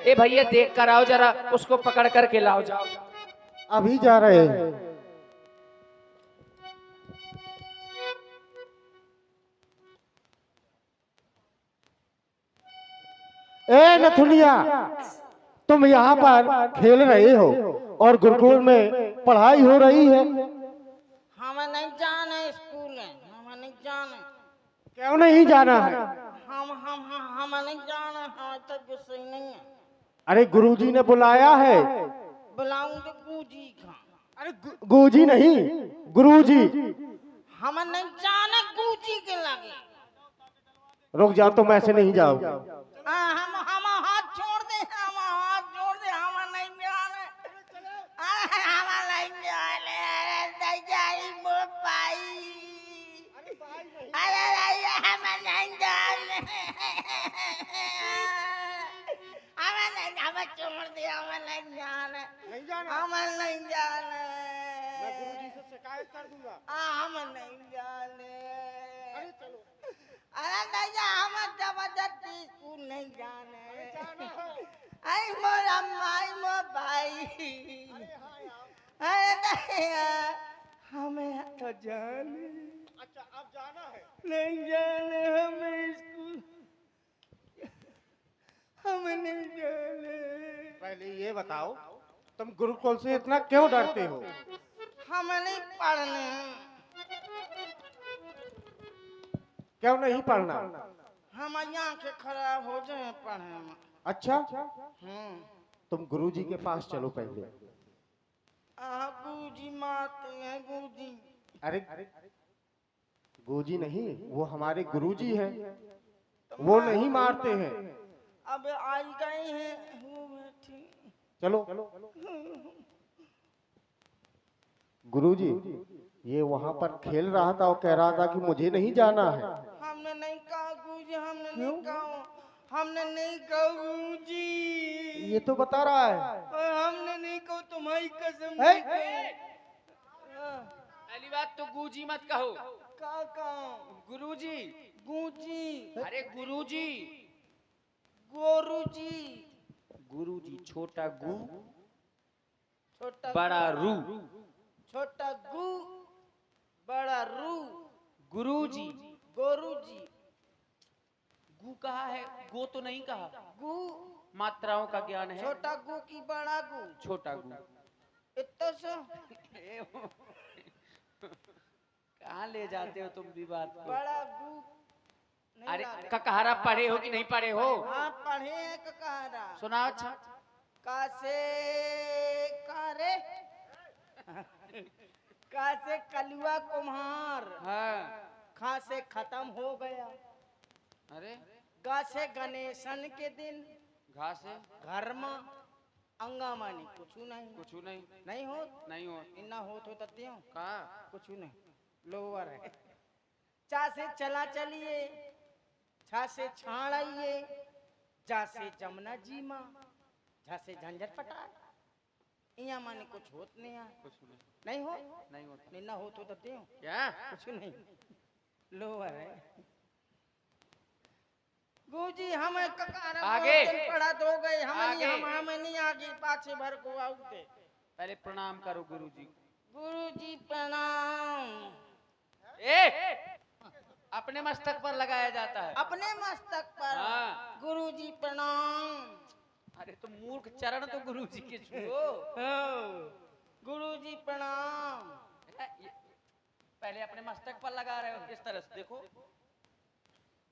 ए भैया देख कर आओ जरा, उसको पकड़ कर के लाओ जाओ। अभी जा रहे हैं। ए नथुनिया, तुम यहाँ पर खेल रहे हो और गुरुकुल में पढ़ाई हो रही है। हमें नहीं जाना स्कूल है, हमें नहीं जाना। क्यों नहीं जाना है? हमें नहीं जाना, हमें तो गुस्से नहीं है। अरे गुरुजी ने बुलाया है। बुलाऊंगे गुरुजी का। अरे गुरुजी नहीं, गुरुजी। हमें नहीं जाना गुरुजी के लगे। रुक जाओ, तुम ऐसे नहीं जाओ। हम हाथ छोड़ दे, हम हाथ छोड़ दे, हमें नहीं जाना। हमें नहीं जाना, नहीं जाई मोर भाई। अरे नहीं, हमें नहीं जाना। हमें नहीं, हमें छोड़ दे, हमें नहीं जाना। हमें नहीं जाना। मैं गुरुजी से शिकायत कर दूंगा। हमें नहीं जाने। अरे नहीं जा, हमें जबरदस्ती स्कूल नहीं जाने। आई मोर अम्मा, आई मोर भाई। अरे नहीं यार, हमें तो जाने। अच्छा, अब जाना है? नहीं जाने हमें स्कूल, हमें नहीं जाने। पहले ये बताओ, तुम गुरुकुल से इतना क्यों डरते हो? हमें नहीं पढ़ना। क्यों नहीं पढ़ना? हमारी आंखें खराब हो जाए पढ़े में। अच्छा, हम्म। तुम गुरुजी के पास चलो पहले। गुरुजी मारते हैं गुरुजी। अरे गुरुजी नहीं, वो हमारे गुरुजी हैं, वो नहीं मारते हैं। अब आई गए हैं वो बैठी। चलो। गुरुजी, ये वहाँ पर खेल रहा था और कह रहा था कि मुझे नहीं जाना है। हमने नहीं कहा गुरुजी, हमने नहीं कहा, हमने नहीं कहा गुरुजी। ये तो बता रहा है। हमने नहीं कहा, तुम्हारी कसम है? नहीं कहा। पहली बात तो गुरुजी मत कहो। का गुरुजी। गुरुजी। अरे गुरुजी। गुरुजी। गुरुजी छोटा गु, छोटा बड़ा रू। छोटा गु, बड़ा रू। गुरुजी। गुरुजी। गु कहा है, गो तो नहीं कहा। गु मात्राओं का ज्ञान है। छोटा गु की बड़ा गु। छोटा गु। इतना सो कहाँ ले जाते हो तुम भी बात को? बड़ा गु नहीं अरे लागे। ककहरा पढ़े हो कि नहीं पढ़े हो? हाँ पढ़े हैं ककहरा। सुनाओ। अच्छा, कासे कारे कासे कलुआ कुम्हार। हाँ। खा से खत्म हो गया। अरे गा से गणेशन के दिन घास है, घर में अंगा मानी कुछ नहीं। कुछ नहीं। नहीं हो, नहीं हो इन्ना हो तो तत्यों कहा कुछ नहीं। लोअर है। चा से चला चलिए, छा से छाड़ आइए, जा से जमुना जी माँ, झा से झंझट पटार। इया माने कुछ होत नहीं है। कुछ नहीं। नहीं हो, नहीं होता। निन्ना हो तो तत्यों क्या? कुछ नहीं। लोअर है। गुरुजी हमें ककारा आगे। पढ़ा तो गए, आगे। हमें नहीं आगे पाछे भर को आउते। पहले प्रणाम करो गुरुजी। गुरुजी प्रणाम। ए अपने मस्तक पर लगाया जाता है। अपने मस्तक पर। हाँ। गुरुजी प्रणाम। अरे तो मूर्ख, चरण तो गुरुजी के छुओ। गुरुजी प्रणाम। पहले अपने मस्तक पर लगा रहे हो, इस तरह से देखो,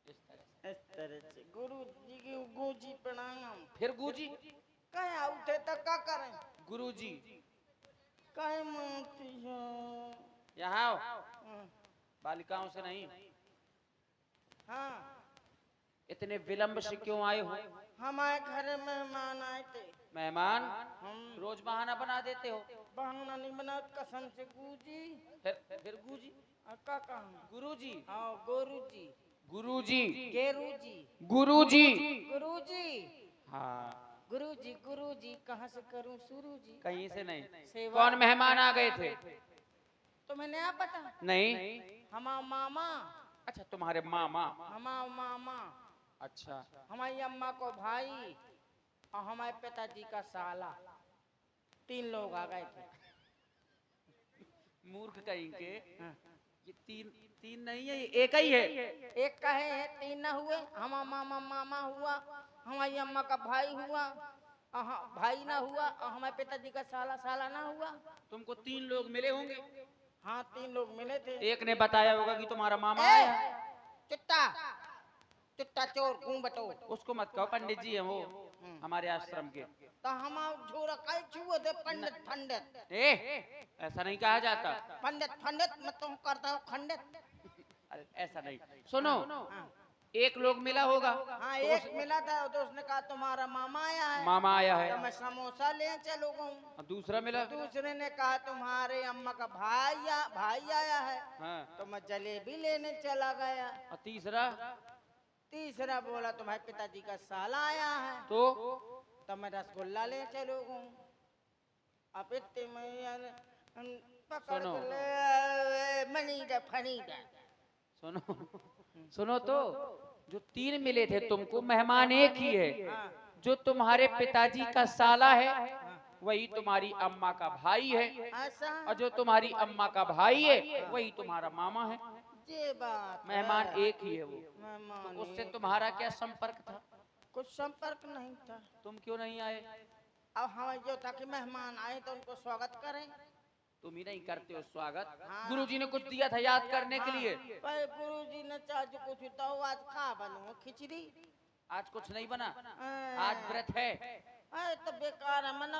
इस तरह से गुरुजी प्रणाम। फिर गुरुजी कहे आउते तो क्या करें? गुरुजी कहे मानती हो? यहाँ आओ। बालिकाओं से नहीं। हाँ। इतने विलंब से क्यों आए हो? हमारे घर मेहमान आए थे। मेहमान? हम रोज बहाना बना देते हो। बहाना नहीं बना, कसम से गुरुजी। फिर गुरुजी का कहा? गुरुजी। हाँ गुरुजी। गुरुजी गेरुजी। गुरुजी गुरुजी। हाँ गुरुजी गुरुजी कहाँ से करूं शुरू जी? कहीं से नहीं। सेवा। कौन मेहमान आ गए थे? तो मैंने आप पता नहीं। हमारा मामा। अच्छा, तुम्हारे मामा। हमारा मामा। अच्छा। हमारी अम्मा को भाई। और हमारे पिताजी का साला, 3 लोग आ गए थे। मूर्ख कहीं के, हाँ। ये तीन नहीं है, ये एक ही है। एक कहे है 3 ना हुए, हमारा मामा मामा हुआ, हमारी अम्मा का भाई हुआ, भाई ना हुआ, और हमारे पिताजी का साला साला ना हुआ। तुमको 3 लोग मिले होंगे। हाँ 3 लोग मिले थे। एक ने बताया होगा कि तुम्हारा मामा ए, आया। चिट्टा चिट्टा चोर घूम बटो। उसको मत कहो, पंडित जी हैं वो हमारे आश्रम के। तो हम झोरा काय छुए थे पंडित पंडित। ऐसा नहीं कहा जाता। पंडित पंडित मैं तुम करता हूँ खंडित। अरे ऐसा नहीं, सुनो, हाँ। एक लोग मिला होगा। हाँ तो एक मिला था, तो उसने कहा तुम्हारा मामा आया है। मामा आया तो है। मैं समोसा ले चलो गूँ। और दूसरा मिला। दूसरे ने कहा तुम्हारे अम्मा का भाई आया है। हाँ। तो मैं जलेबी लेने चला गया। और तीसरा तीसरा बोला तुम्हारे पिताजी का साला आया है। तो मैं रसगुल्ला ले चलो गूँ। अब इतने में पकड़ सुनो। के ले मनीडा फनीडा। सुनो तो, जो 3 मिले थे तुमको, मेहमान एक ही है। हाँ। जो तुम्हारे पिताजी का साला है वही तुम्हारी अम्मा का भाई है, ऐसा और जो तुम्हारी अम्मा का भाई है वही तुम्हारा मामा है। ये बात मेहमान है। एक ही है वो। मेहमान तो उससे एक। तुम्हारा क्या संपर्क था? कुछ संपर्क नहीं था। तुम क्यों नहीं आए? अब हमें जो था कि मेहमान आए तो उनको स्वागत करें। तुम ही नहीं करते हो स्वागत। हाँ। गुरुजी ने कुछ दिया था याद करने के लिए। पर गुरुजी ने चाहे कुछ तो आज खा बनू खिचड़ी। आज कुछ नहीं बना, हाँ। आज व्रत है। अरे तो बेकार है मना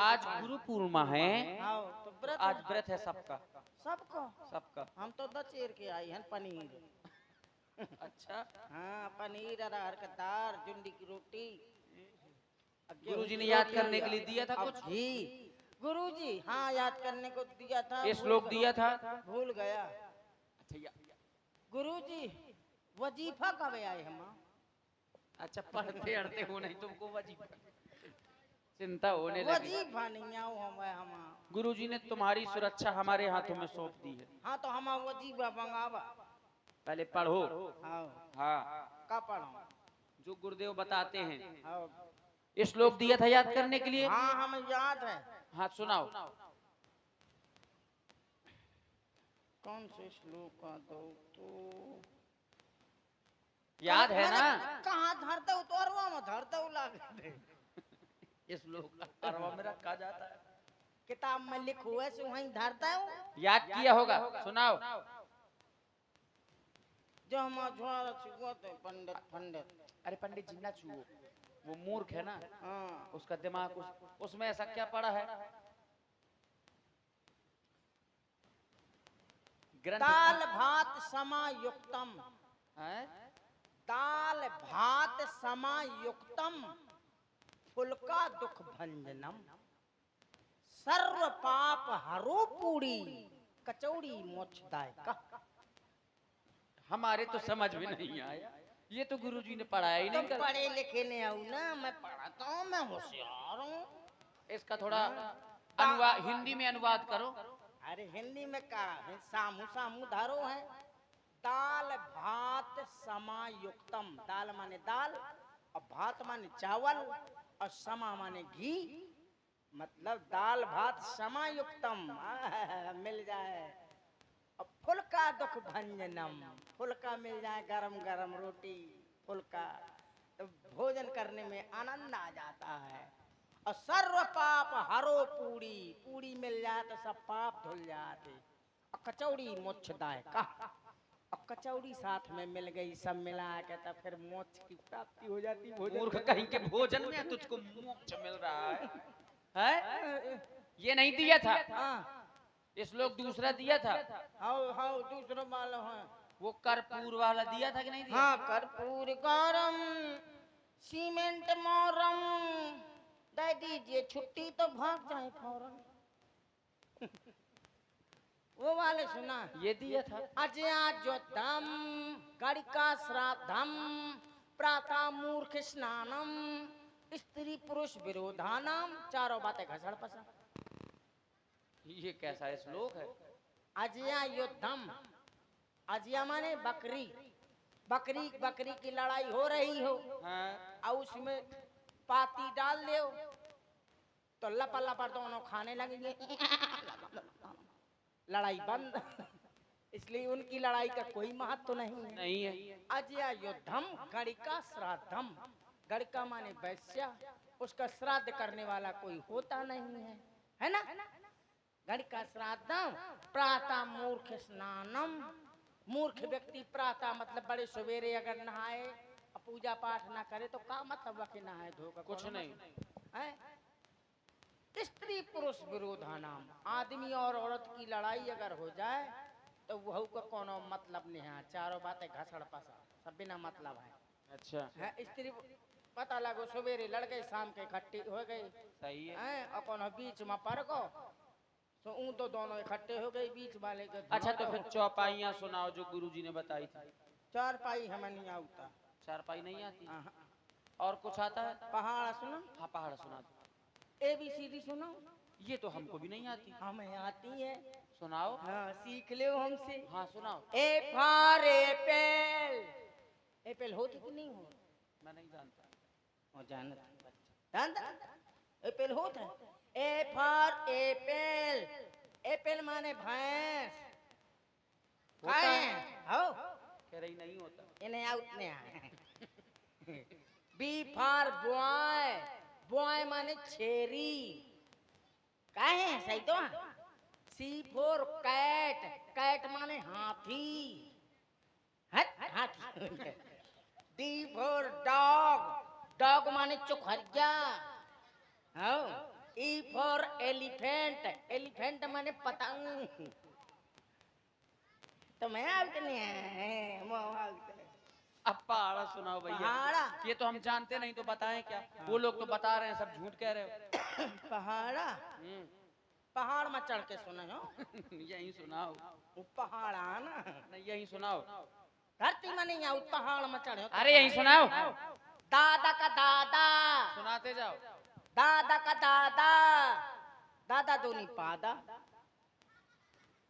आज गुरु पूर्णिमा है। हाँ तो व्रत आज व्रत है सबका। सबको हम तो दचेर के आई हैं पनीर। अच्छा, हाँ पनीर अरहर का दाल जुंडी की रोटी। गुरुजी ने याद करने के लिए दिया था कुछ? जी गुरुजी हाँ याद करने को दिया था। ये श्लोक दिया था। भूल गया। अच्छा गुरुजी वजीफा कब आए हम? अच्छा, पढ़ते अड़ते हो नहीं तुमको वजीफा चिंता होने लगी। वजीफा नहीं आओ हम। गुरुजी ने तुम्हारी सुरक्षा हमारे हाथों में सौंप दी है। हाँ तो हम वजीफा मंगावा। पहले पढ़ो। हाँ हाँ, का पढ़ो? जो गुरुदेव बताते हैं। हाँ ये श्लोक दिया था याद करने के लिए। हाँ हमें याद है। हाँ सुनाओ। कौन से श्लोक का दो तो याद है ना? कहाँ धरते हो? तो अरवा में धरते हो लागे। ये श्लोक अरवा में रखा जाता है। किताब में लिखो है सो वहीं धरता हूँ। याद किया होगा, सुनाओ। जो हम झोला छुआ थे पंडित पंडित। अरे पंडित जी ना छुओ, वो मूर्ख है ना। हाँ उसका दिमाग उसमें ऐसा क्या पड़ा है? ग्रंथ दाल भात समायुक्तम। है? दाल भात समायुक्तम फुल्का दुख भंजनम सर्व पाप हरो पूरी कचौड़ी मोक्षदायक। हमारे तो समझ में नहीं आया। ये तो गुरुजी ने पढ़ाया ही नहीं। तुम पढ़े लिखे ने आओ ना, मैं पढ़ाता हूँ, मैं होशियार हूँ। इसका थोड़ा अनुवाद हिंदी में अनुवाद करो। अरे हिंदी में क्या है? सामू सामू धारो है। दाल भात समायुक्तम। दाल माने दाल और भात माने चावल और समा माने घी। मतलब दाल भात समायुक्तम मिल जाए। और फुल्का दुख भंजनम। फुल्का मिल जाए, गरम गरम रोटी फुल्का, तो भोजन करने में आनंद आ जाता है। और सर्व पाप हरो पूरी। पूरी मिल जाए तो सब पाप धुल जाते। और कचौड़ी मोक्षदायक। और कचौड़ी साथ में मिल गई, सब मिला के तो फिर मोक्ष की प्राप्ति हो जाती। मूर्ख कहीं के भोजन में तुझको मोक्ष मिल रहा है? ये नहीं दिया था। हाँ इस लोग दूसरा दिया था। हाँ दूसरा वाला है। वो कर्पूर वाला दिया था कि नहीं दिया? हाँ कर्पूर गौरम सीमेंट मोरम। दे दीजिए छुट्टी तो भाग जाए फौरन। वो वाले सुना? ये दिया था। अजया ज्योतम गणिका श्राद्धम प्रातः मूर्ख स्नानम स्त्री पुरुष विरोधानम। चारों बातें घसड़ पसड़। ये कैसा श्लोक है? अजया युद्धम। अजया माने बकरी। बकरी की लड़ाई हो रही हो हाँ। और उसमें पाती डाल ले तो लपा लपा दोनों खाने लगेंगे, लड़ाई बंद। इसलिए उनकी लड़ाई का कोई महत्व नहीं है। नहीं है। अजय युद्धम गणिका श्राद्धम, गणिका माने वैश्या, उसका श्राद्ध करने वाला कोई होता नहीं है ना। गणिका श्राद्धम प्रातः मूर्ख स्नानम, मूर्ख व्यक्ति प्रातः मतलब बड़े सवेरे अगर नहाए और पूजा पाठ ना करे तो का मतलब कि नहाए धोकर कुछ नहीं है। स्त्री पुरुष विरोधानाम, आदमी और औरत की लड़ाई अगर हो जाए तो वह का कोनो मतलब नहीं है, चारों बातें घसड़ पसड़ सब बिना मतलब है। अच्छा है स्त्री पता लगो सवेरे लड़ गए शाम के इकट्ठी हो गई, सही है। और कोनो बीच में पड़ गो तो ऊं तो दोनों इकट्ठे हो गए बीच वाले के। अच्छा तो फिर चौपाइयाँ सुनाओ जो गुरुजी ने बताई थी। चारपाई हमें नहीं आता। चारपाई नहीं आती? आहा। और कुछ आता है? पहाड़ सुनो, हाँ पहाड़ सुना दो। ABCD सुनो। ये तो हमको भी नहीं आती। हमें आती है। सुनाओ। हाँ सीख लो हमसे। हाँ सुनाओ। A for apple, एप्पल होती कि नहीं हो? मैं नहीं जानता। और जानता एप्पल होता है। A for apple, एप्पल माने भैंस। होता है। हो कह रही नहीं होता। इन्हें आउट नहीं आए। B for boy, बॉय माने छेरी। काहे है सही तो। C for कैट, कैट माने हाथी। हाथी। D for डॉग, डॉग माने चुखरिया। E for एलिफेंट, एलिफेंट माने पतंग। तो मैं आउट नहीं है। अब पहाड़ा सुनाओ भैया। पहाड़ा? ये तो हम जानते नहीं तो बताएं क्या? वो लोग तो बता रहे हैं, सब झूठ कह रहे हो। पहाड़ा? पहाड़ में चढ़ के सुना हो। यही सुनाओ। पहाड़ा ना नहीं यही सुनाओ। धरती में नहीं आऊ, पहाड़ में चढ़े हो। अरे यही सुनाओ। दादा का दादा, सुनाते जाओ। दादा का दादा, दादा दूनी पादा,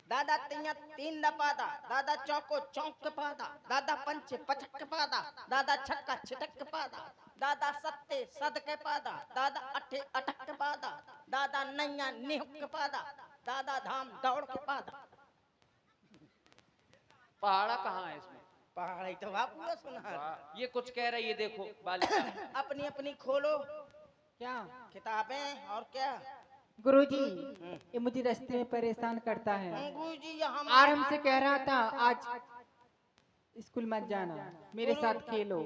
दादा तिया तीन दपादा, दादा चौको चौक पादा, दादा पंचे पचक पादा, दादा छक्का छिटक पादा, दादा सत्ते सद के पादा, दादा अठे अटक पादा, दादा नैया निहुक पादा, दादा धाम दौड़ के पादा। पहाड़ा कहाँ है इसमें? पहाड़ी तो आप पूरा सुना। ये कुछ कह रही है देखो बालिका। अपनी अपनी खोलो क्या किताबें और क्या। गुरुजी ये मुझे रास्ते में परेशान करता है। गुरुजी हम और हमसे कह रहा था आज स्कूल मत जाना, मेरे साथ खेलो।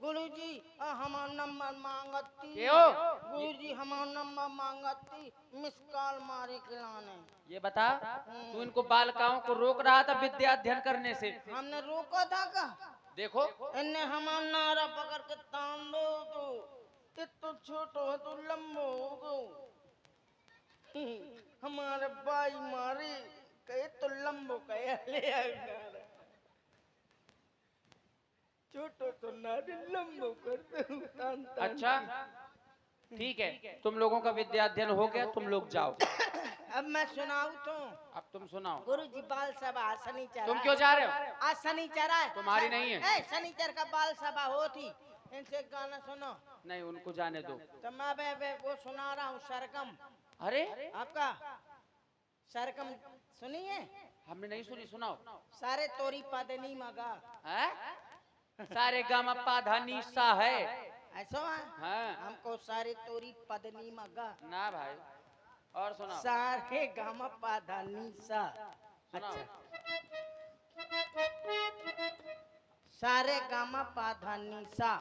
गुरुजी हमारा नंबर मांगती। क्यों? गुरुजी हमारा नंबर मांगती, मिस कॉल मारे खिलाने। ये बता, तू इनको बालिकाओं को रोक रहा था विद्या अध्ययन करने से? हमने रोका था का? देखो इन्हें हमारा नारा पकड़ के तान दो तो छोटो है तो लंबो हो। हमारे भाई मारे कहे तो लंबो कहे ले आए, छोटो तो नारे लंबो करते। अच्छा ठीक है, तुम लोगों का विद्या अध्ययन हो गया, तुम लोग जाओ। अब मैं सुनाऊं तो? अब तुम सुनाओ। गुरुजी बाल सभा शनिचर। तुम क्यों जा रहे हो? आज शनिचर है। तुम्हारी नहीं है। शनिचर का बाल सभा होती, इनसे गाना सुनो। नहीं उनको जाने दो। तो मैं वो सुना रहा हूँ सरगम। अरे आपका सरगम सुनिए। हमने नहीं सुनी, सुनाओ। सारे तोरी पदनी मगा है? सारे गामा पाधा सा है। ऐसा है? हाँ। हमको सारे तोरी पदनी मगा ना भाई, और सुनाओ। सारे गामा पाधा सा। सुनाओ। सारे गामा पाधा सा